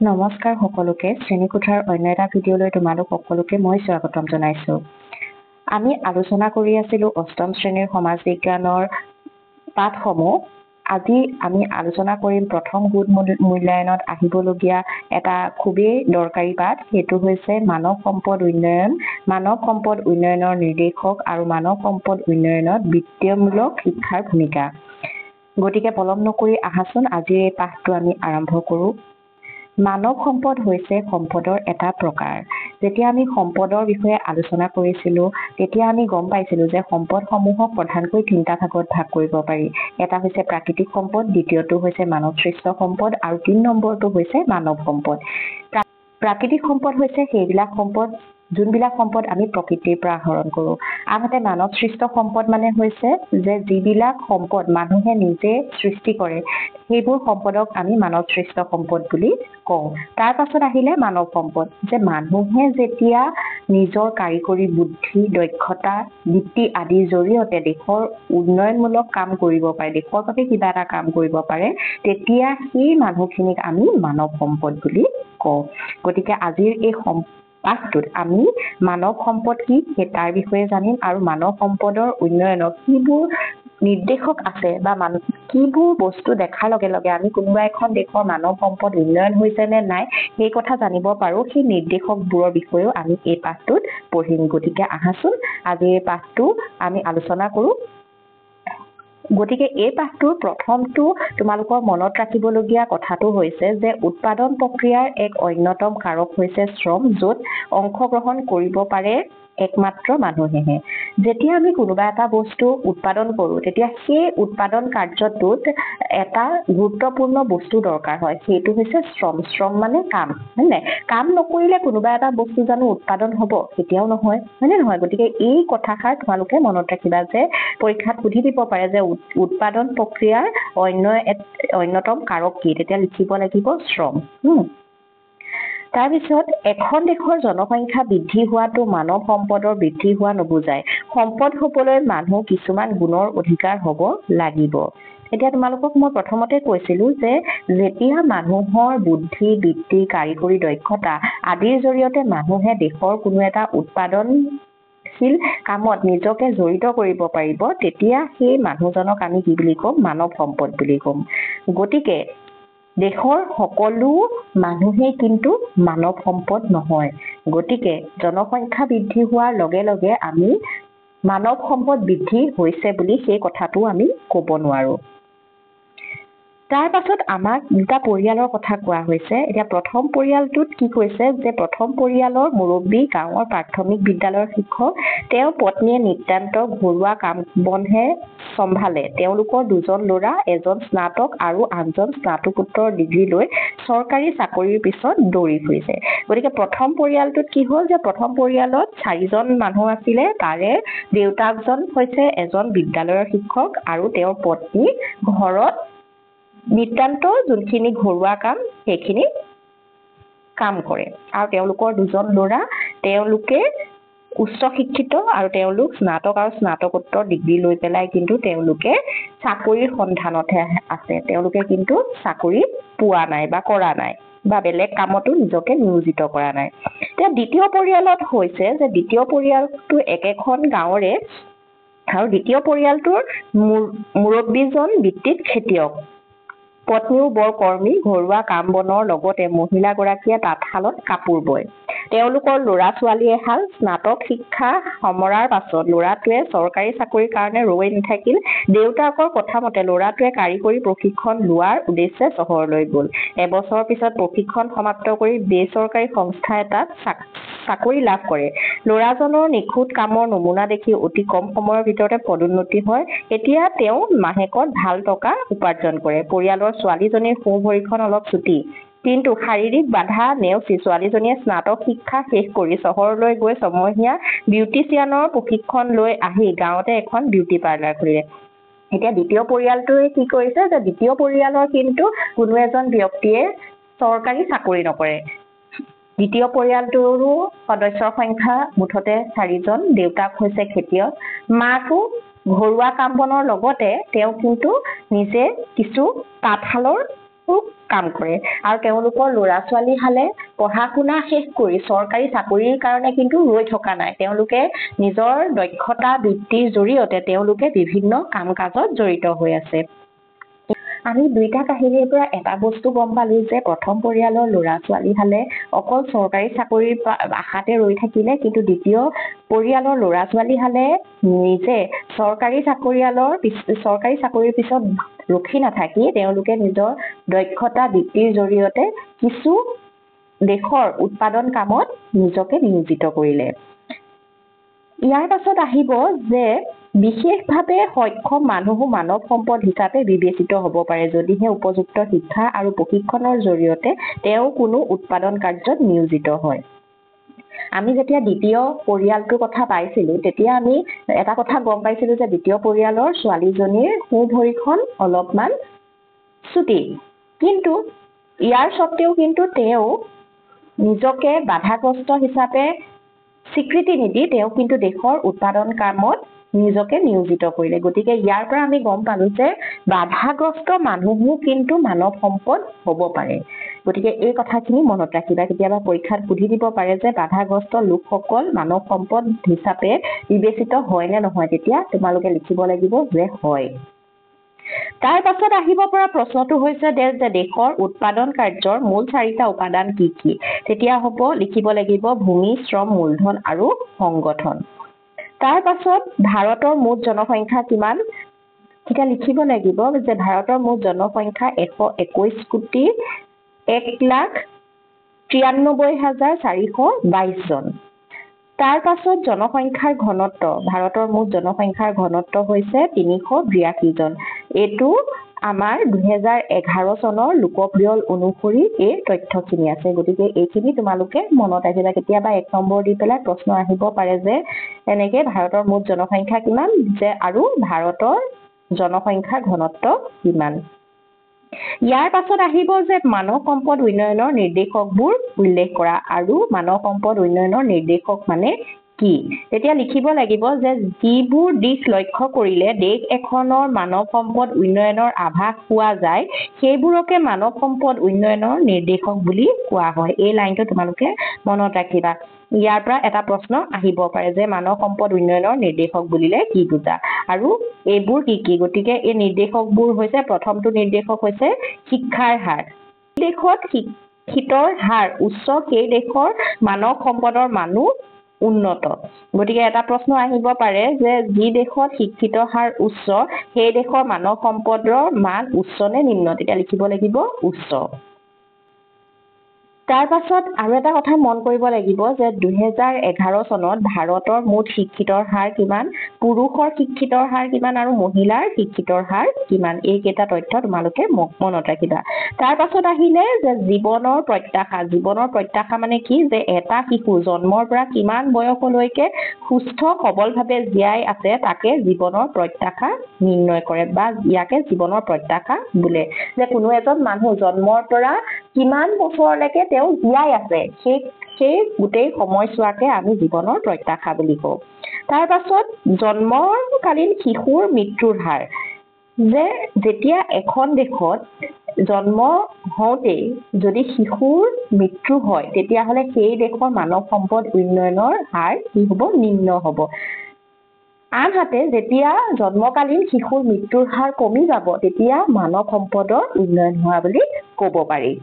নমস্কাৰ সকলোকে শ্ৰেণীকোঠাৰ অন্য এটা ভিডিঅ'লৈ তোমালোক সকলোকে মই স্বাগতম জনাইছো। আমি আলোচনা কৰি আছিলো অষ্টম শ্ৰেণীৰ সমাজ বিজ্ঞানৰ পাঠসমূহ। আজি আমি আলোচনা কৰিম প্ৰথম গোট মূল্যায়নত আহিবলগীয়া এটা খুবেই দৰকাৰী পাঠ, সেইটো হৈছে মানৱ সম্পদ উন্নয়ন, মানৱ সম্পদ উন্নয়নৰ নিৰ্দেশক আৰু মানৱ সম্পদ উন্নয়নত বৃত্তিমূলক শিক্ষাৰ ভূমিকা। গতিকে পলম নকৰি আহাচোন আজিৰ এই পাঠটো আমি আৰম্ভ কৰোঁ। মানৱ সম্পদ হৈছে সম্পদৰ এটা প্ৰকাৰ। যেতিয়া আমি সম্পদৰ বিষয়ে আলোচনা কৰিছিলো তেতিয়া আমি গম পাইছিলো যে সম্পদসমূহক প্ৰধানকৈ তিনিটা ভাগত ভাগ কৰিব পাৰি। এটা হৈছে প্ৰাকৃতিক সম্পদ, দ্বিতীয়টো হৈছে মানৱ সৃষ্ট সম্পদ আৰু ৩ নম্বৰটো হৈছে মানৱ সম্পদ। প্ৰাকৃতিক সম্পদ হৈছে সেইবিলাক সম্পদ যোনবিলাক সম্পদ আমি প্ৰকৃতিৰ পৰা আহৰণ কৰোঁ। আনহাতে মানৱ সৃষ্ট সম্পদ মানে হৈছে যে যিবিলাক সম্পদ মানুহে নিজে সৃষ্টি কৰে সেইবোৰ সম্পদক আমি মানৱ সৃষ্ট সম্পদ বুলি কওঁ। তাৰ পাছত আহিলে মানৱ সম্পদ, যে মানুহে যেতিয়া নিজৰ কাৰিকৰী বুদ্ধি, দক্ষতা, বৃত্তি আদিৰ জৰিয়তে দেশৰ উন্নয়নমূলক কাম কৰিব পাৰে, দেশৰ বাবে কিবা এটা কাম কৰিব পাৰে, তেতিয়া সেই মানুহখিনিক আমি মানৱ সম্পদ বুলি কওঁ। গতিকে আজিৰ এই পাঠটোত আমি মানৱ সম্পদ কি সেই তাৰ বিষয়ে জানিম আৰু মানৱ সম্পদৰ উন্নয়নৰ কিবোৰ নিৰ্দেশক আছে বা কিবোৰ বস্তু দেখাৰ লগে লগে আমি কোনোবা এখন দেশৰ মানৱ সম্পদ উন্নয়ন হৈছে নে নাই সেই কথা জানিব পাৰোঁ। সেই নিৰ্দেশকবোৰৰ বিষয়েও আমি এই পাঠটোত পঢ়িম। গতিকে আহাচোন আজি এই পাঠটো আমি আলোচনা কৰোঁ। গতিকে এই পাঠটোৰ প্ৰথমটো তোমালোকৰ মনত ৰাখিবলগীয়া কথাটো হৈছে যে উৎপাদন প্ৰক্ৰিয়াৰ এক অন্যতম কাৰক হৈছে শ্ৰম, য'ত অংশগ্ৰহণ কৰিব পাৰে একমাত্ৰ মানুহেহে। যেতিয়া আমি কোনোবা এটা বস্তু উৎপাদন কৰোঁ তেতিয়া সেই উৎপাদন কাৰ্যটোত এটা গুৰুত্বপূৰ্ণ বস্তু দৰকাৰ হয়, সেইটো হৈছে শ্ৰম। শ্ৰম মানে কাম, হয় নাই? কাম নকৰিলে কোনোবা এটা বস্তু জানো উৎপাদন হ'ব? কেতিয়াও নহয়, হয় নে নহয়? গতিকে এই কথাষাৰ তোমালোকে মনত ৰাখিবা যে পৰীক্ষাত সুধি দিব পাৰে যে উৎপাদন প্ৰক্ৰিয়াৰ অন্যতম কাৰক কি, তেতিয়া লিখিব লাগিব শ্ৰম। তাৰপিছত এখন দেশৰ জনসংখ্যা বৃদ্ধি হোৱাটো মানৱ সম্পদৰ বৃদ্ধি হোৱা নুবুজায়। সম্পদ হ'বলৈ মানুহ কিছুমান গুণৰ অধিকাৰ হ'ব লাগিব। এতিয়া তোমালোকক মই প্ৰথমতে কৈছিলো যে যেতিয়া মানুহৰ বুদ্ধি, বৃত্তি, কাৰিকৰী দক্ষতা আদিৰ জৰিয়তে মানুহে দেশৰ কোনো এটা উৎপাদনশীল কামত নিজকে জড়িত কৰিব পাৰিব, তেতিয়া সেই মানুহজনক আমি কি বুলি ক'ম? মানৱ সম্পদ বুলি ক'ম। গতিকে দেশৰ সকলো মানুহেই কিন্তু মানৱ সম্পদ নহয়। গতিকে জনসংখ্যা বৃদ্ধি হোৱাৰ লগে লগে আমি মানৱ সম্পদ বৃদ্ধি হৈছে বুলি সেই কথাটো আমি ক'ব নোৱাৰো। তাৰ পাছত আমাক দুটা পৰিয়ালৰ কথা কোৱা হৈছে। এতিয়া প্ৰথম পৰিয়ালটোত কি কৈছে যে প্ৰথম পৰিয়ালৰ মুৰব্বী গাঁৱৰ প্ৰাথমিক বিদ্যালয়ৰ শিক্ষক, তেওঁৰ পত্নীয়ে নিতান্ত ঘৰুৱা কাম বনহে চম্ভালে। তেওঁলোকৰ দুজন ল'ৰা, এজন স্নাতক আৰু আনজন স্নাতকোত্তৰ ডিগ্ৰী লৈ চৰকাৰী চাকৰিৰ পিছত দৌৰি ফুৰিছে। গতিকে প্ৰথম পৰিয়ালটোত কি হ'ল যে প্ৰথম পৰিয়ালত 4জন মানুহ আছিলে। তাৰে দেউতাকজন হৈছে এজন বিদ্যালয়ৰ শিক্ষক আৰু তেওঁৰ পত্নী ঘৰত নিতান্ত যোনখিনি ঘৰুৱা কাম সেইখিনি কাম কৰে। আৰু তেওঁলোকৰ দুজন ল'ৰা, তেওঁলোকে উচ্চ শিক্ষিত আৰু তেওঁলোক স্নাতক আৰু স্নাতকোত্তৰ ডিগ্ৰী লৈ পেলাই কিন্তু তেওঁলোকে চাকৰিৰ সন্ধানতহে আছে। তেওঁলোকে কিন্তু চাকৰি পোৱা নাই বা কৰা নাই বা বেলেগ কামতো নিজকে নিয়োজিত কৰা নাই। এতিয়া দ্বিতীয় পৰিয়ালত হৈছে যে দ্বিতীয় পৰিয়ালটো একেখন গাঁৱৰে আৰু দ্বিতীয় পৰিয়ালটোৰ মুৰব্বীজন বৃত্তিত খেতিয়ক, পত্নীও বৰ কৰ্মী, ঘৰুৱা কাম বনৰ লগতে মহিলাগৰাকীয়ে তাঁতশালত কাপোৰ বয়। তেওঁলোকৰ ল'ৰা ছোৱালী এহাল। স্নাতক শিক্ষা সামৰাৰ পাছত ল'ৰাটোৱে চৰকাৰী চাকৰিৰ কাৰণে ৰৈ নাথাকিল। দেউতাকৰ কথা মতে ল'ৰাটোৱে কাৰিকৰী প্ৰশিক্ষণ লোৱাৰ উদ্দেশ্যে চহৰলৈ গ'ল। এবছৰৰ পিছত প্ৰশিক্ষণ সমাপ্ত কৰি বেচৰকাৰী সংস্থা এটাত চাকৰি লাভ কৰে। ল'ৰাজনৰ নিখুঁত কামৰ নমুনা দেখি অতি কম সময়ৰ ভিতৰতে পদোন্নতি হয়। এতিয়া তেওঁ মাহেকত ভাল টকা উপাৰ্জন কৰে। পৰিয়ালৰ ছোৱালীজনীৰ সোঁ ভৰিখন অলপ চুটি, কিন্তু শাৰীৰিক বাধা নেওচি ছোৱালীজনীয়ে স্নাতক শিক্ষা শেষ কৰি চহৰলৈ গৈ ছমহীয়া বিউটিচিয়ানৰ প্ৰশিক্ষণ লৈ আহি গাঁৱতে এখন বিউটি পাৰ্লাৰ খুলিলে। এতিয়া দ্বিতীয় পৰিয়ালটোৱে কি কৰিছে যে দ্বিতীয় পৰিয়ালৰ কিন্তু কোনো এজন ব্যক্তিয়ে চৰকাৰী চাকৰি নকৰে। দ্বিতীয় পৰিয়ালটোৰো সদস্যৰ সংখ্যা মুঠতে 4জন। দেউতাক হৈছে খেতিয়ক, মাকো ঘৰুৱা কাম বনৰ লগতে তেওঁ কিন্তু নিজে কিছু তাঁতশালৰ কাম কৰে আৰু তেওঁলোকৰ ল'ৰা ছোৱালী হালে পঢ়া শুনা শেষ কৰি চৰকাৰী চাকৰিৰ কাৰণে কিন্তু ৰৈ থকা নাই তেওঁলোকে নিজৰ দক্ষতা বৃত্তিৰ জৰিয়তে তেওঁলোকে বিভিন্ন কাম কাজত জড়িত হৈ আছে আমি দুইটা কাহিনীৰ পৰা এটা বস্তু গম পালো যে প্ৰথম পৰিয়ালৰ ল'ৰা ছোৱালী হালে অকল চৰকাৰী চাকৰিৰ আশাতে ৰৈ থাকিলে কিন্তু দ্বিতীয় পৰিয়ালৰ ল'ৰা ছোৱালী হালে নিজে চৰকাৰী চাকৰিৰ পিছত ৰখি নাথাকি তেওঁলোকে নিজৰ দক্ষতা বৃত্তিৰ জৰিয়তে কিছু দেশৰ উৎপাদন কামত নিজকে নিয়োজিত কৰিলে ইয়াৰ পাছত আহিব যে বিশেষভাৱে সক্ষম মানুহো মানৱ সম্পদ হিচাপে বিবেচিত হ'ব পাৰে যদিহে উপযুক্ত শিক্ষা আৰু প্ৰশিক্ষণৰ জৰিয়তে তেওঁ কোনো উৎপাদন কাৰ্যত নিয়োজিত হয় আমি যেতিয়া দ্বিতীয় পৰিয়ালটোৰ কথা পাইছিলো তেতিয়া আমি এটা কথা গম পাইছিলো যে দ্বিতীয় পৰিয়ালৰ ছোৱালীজনীৰ ভৰিখন অলপমান চুটি কিন্তু ইয়াৰ সত্ত্বেও কিন্তু তেওঁ নিজকে বাধাগ্ৰস্ত হিচাপে স্বীকৃতি নিদি তেওঁ কিন্তু দেশৰ উৎপাদন কামত নিজকে নিয়োজিত কৰিলে গতিকে ইয়াৰ পৰা আমি গম পালো যে বাধাগ্ৰস্ত মানুহো কিন্তু মানৱ সম্পদ হ'ব পাৰে গতিকে এই কথাখিনি মনত ৰাখিবা কেতিয়াবা পৰীক্ষাত সুধি দিব পাৰে যে বাধাগ্ৰস্ত লোকসকল মানৱ সম্পদ হিচাপে বিবেচিত হয় নে নহয় তেতিয়া তোমালোকে লিখিব লাগিব যে হয় তাৰ পাছত আহিব পৰা প্ৰশ্নটো হৈছে যে দেশৰ উৎপাদন কাৰ্যৰ মূল চাৰিটা উপাদান কি কি তেতিয়া হ'ব লিখিব লাগিব ভূমি শ্ৰম মূলধন আৰু সংগঠন তাৰ পাছত ভাৰতৰ মুঠ জনসংখ্যা কিমান এটা লিখিব লাগিব যে ভাৰতৰ মুঠ জনসংখ্যা 121 কোটি 1,93,422 জন তাৰ পাছত জনসংখ্যাৰ ঘনত্ব ভাৰতৰ মুঠ জনসংখ্যাৰ ঘনত্ব হৈছে 382 জন এটো আমাৰ 2011 চনৰ লোকপ্ৰিয় অনুসৰি এই তথ্যখিনি আছে গতিকে এইখিনি তোমালোকে মনত ৰাখিবা কেতিয়াবা 1 নম্বৰ দি পেলাই প্ৰশ্ন আহিব পাৰে যে এনেকে ভাৰতৰ মুঠ জনসংখ্যা কিমান যে আৰু ভাৰতৰ জনসংখ্যাৰ ঘনত্ব কিমান ইয়াৰ পাছত আহিব যে মানৱ সম্পদ উন্নয়নৰ নিৰ্দেশকবোৰ উল্লেখ কৰা আৰু মানৱ সম্পদ উন্নয়নৰ নিৰ্দেশক মানে কি তেতিয়া লিখিব লাগিব যে যিবোৰ দিশ লক্ষ্য কৰিলে দেশ এখনৰ মানৱ সম্পদ উন্নয়নৰ আভাস পোৱা যায় সেইবোৰকে মানৱ সম্পদ উন্নয়নৰ নিৰ্দেশক বুলি কোৱা হয় এই লাইনটো তোমালোকে মনত ৰাখিবা ইয়াৰ পৰা এটা প্ৰশ্ন আহিব পাৰে যে মানৱ সম্পদ উন্নয়নৰ নিৰ্দেশক বুলিলে কি বুজা আৰু এইবোৰ কি গতিকে এই নিৰ্দেশকবোৰ হৈছে প্ৰথমটো নিৰ্দেশক হৈছে শিক্ষাৰ হাৰ দেশত শিক্ষিতৰ হাৰ উচ্চ সেই দেশৰ মানৱ সম্পদৰ মানুহ উন্নত গতিকে এটা প্ৰশ্ন আহিব পাৰে যে যি দেশত শিক্ষিত হাৰ উচ্চ সেই দেশৰ মানৱ সম্পদৰ মান উচ্চ নে নিম্ন তেতিয়া লিখিব লাগিব উচ্চ তাৰ পাছত আৰু এটা কথা মন কৰিব লাগিব যে 2011 চনত ভাৰতৰ মুঠ শিক্ষিতৰ হাৰ কিমান পুৰুষৰ শিক্ষিতৰ হাৰ কিমান আৰু মহিলাৰ শিক্ষিতৰ হাৰ কিমান এই কেইটা তথ্য তোমালোকে মনত ৰাখিবা তাৰ পাছত আহিলে যে জীৱনৰ প্ৰত্যাশা মানে কি যে এটা শিশু জন্মৰ পৰা কিমান বয়সলৈকে সুস্থ সবলভাৱে জীয়াই আছে তাকে জীৱনৰ প্ৰত্যাশা নিৰ্ণয় কৰে বা ইয়াকে জীৱনৰ প্ৰত্যাশা বোলে যে কোনো এজন মানুহ জন্মৰ পৰা কিমান বছৰলৈকে তেওঁ জীয়াই আছে সেই গোটেই সময়ছোৱাকে আমি জীৱনৰ প্ৰত্যাশা বুলি কওঁ তাৰ পাছত জন্মকালীন শিশুৰ মৃত্যুৰ হাৰ যে যেতিয়া এখন দেশত জন্ম হওঁতে যদি শিশুৰ মৃত্যু হয় তেতিয়াহ'লে সেই দেশৰ মানৱ সম্পদ উন্নয়নৰ হাৰ কি হ'ব নিম্ন হ'ব আনহাতে যেতিয়া জন্মকালীন শিশুৰ মৃত্যুৰ হাৰ কমি যাব তেতিয়া মানৱ সম্পদৰ উন্নয়ন হোৱা বুলি ক'ব পাৰি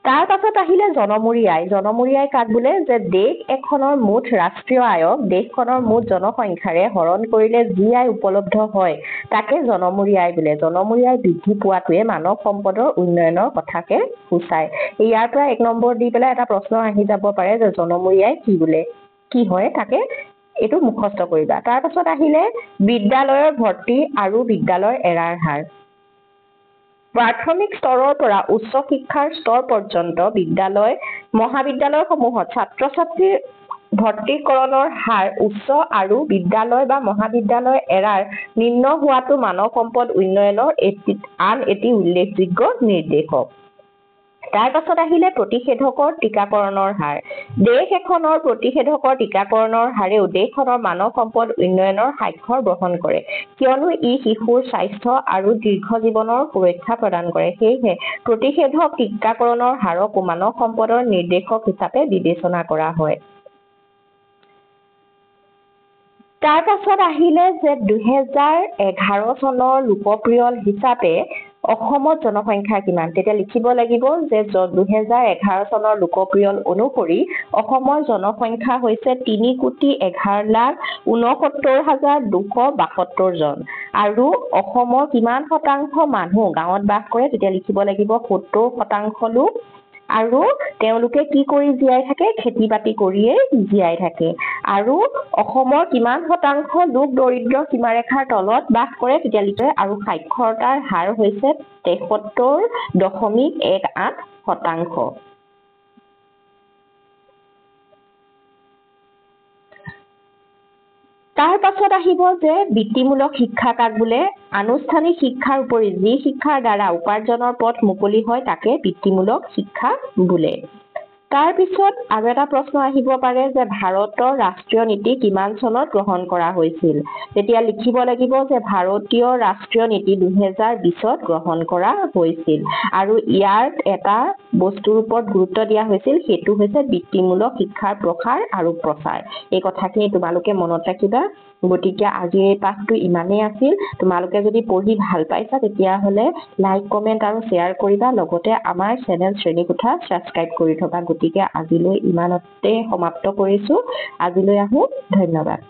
তাৰ পাছত আহিলে জনমূৰি আয় কাক বোলে যে দেশ এখনৰ মুঠ ৰাষ্ট্ৰীয় আয়ক দেশখনৰ মুঠ জনসংখ্যাৰে হৰণ কৰিলে যি আয় উপলব্ধ হয় তাকে জনমূৰি আয় বোলে জনমূৰি আয় বৃদ্ধি পোৱাটোৱে মানৱ সম্পদৰ উন্নয়নৰ কথাকে সূচায় ইয়াৰ পৰা 1 নম্বৰ দি পেলাই এটা প্ৰশ্ন আহি যাব পাৰে যে জনমূৰি আয় কি বোলে কি হয় তাকে এটো মুখস্থ কৰিবা তাৰ পাছত আহিলে বিদ্যালয়ৰ ভৰ্তি আৰু বিদ্যালয় এৰাৰ হাৰ প্ৰাথমিক স্তৰৰ পৰা উচ্চ শিক্ষাৰ স্তৰ পৰ্যন্ত বিদ্যালয় মহাবিদ্যালয়সমূহত ছাত্ৰ-ছাত্ৰীৰ ভৰ্তিকৰণৰ হাৰ উচ্চ আৰু বিদ্যালয় বা মহাবিদ্যালয় এৰাৰ নিম্ন হোৱাটো মানৱ সম্পদ উন্নয়নৰ আন এটি উল্লেখযোগ্য নিৰ্দেশক তাৰ পাছত আহিলে প্ৰতিষেধকৰ টিকাকৰণৰ হাৰ দেশ এখনৰ প্ৰতিষেধকৰ টিকাকৰণৰ হাৰেও দেশখনৰ মানৱ সম্পদ উন্নয়নৰ স্বাক্ষৰ বহন কৰে কিয়নো ই শিশুৰ স্বাস্থ্য আৰু দীৰ্ঘ জীৱনৰ সুৰক্ষা প্ৰদান কৰে সেয়েহে প্ৰতিষেধক টিকাকৰণৰ হাৰক মানৱ সম্পদৰ নিৰ্দেশক হিচাপে বিবেচনা কৰা হয় তাৰ পাছত আহিলে যে 2011 চনৰ লোকপ্ৰিয় হিচাপে অসমত জনসংখ্যা কিমান তেতিয়া লিখিব লাগিব যে 2011 চনৰ লোকপ্ৰিয় অনুসৰি অসমৰ জনসংখ্যা হৈছে 3,11,69,272 জন আৰু অসমৰ কিমান শতাংশ মানুহ গাঁৱত বাস কৰে তেতিয়া লিখিব লাগিব 70% লোক আৰু তেওঁলোকে কি কৰি জীয়াই থাকে খেতি বাতি কৰিয়ে জীয়াই থাকে আৰু অসমৰ কিমান শতাংশ লোক দৰিদ্ৰ সীমাৰেখাৰ তলত বাস কৰে তেতিয়া লিখে আৰু সাক্ষৰতাৰ হাৰ হৈছে 73.18%। তাৰ পাছত আহিব যে বৃত্তিমূলক শিক্ষা কাক বোলে আনুষ্ঠানিক শিক্ষাৰ উপৰি যি শিক্ষাৰ দ্বাৰা উপাৰ্জনৰ পথ মুকলি হয় তাকে বৃত্তিমূলক শিক্ষা বোলে তাৰ পিছত আৰু এটা প্ৰশ্ন আহিব পাৰে যে ভাৰতৰ ৰাষ্ট্ৰীয় নীতি কিমান চনত গ্ৰহণ কৰা হৈছিল তেতিয়া লিখিব লাগিব যে ভাৰতীয় ৰাষ্ট্ৰীয় নীতি 2020ত গ্ৰহণ কৰা হৈছিল আৰু ইয়াৰ এটা বস্তুৰ ওপৰত গুৰুত্ব দিয়া হৈছিল সেইটো হৈছে বৃত্তিমূলক শিক্ষাৰ প্ৰসাৰ আৰু প্ৰচাৰ এই কথাখিনি তোমালোকে মনত ৰাখিবা গতিকে আজিৰ এই পাঠটো ইমানেই আছিল তোমালোকে যদি পঢ়ি ভাল পাইছা তেতিয়া হলে লাইক কমেন্ট আৰু শেয়াৰ কৰিবা লগতে আমাৰ চেনেল শ্ৰেণীকোঠা সাবস্ক্ৰাইব কৰি থবা গতিকে আজিলৈ ইমানতে সমাপ্ত কৰিছো আজিলৈ আহো ধন্যবাদ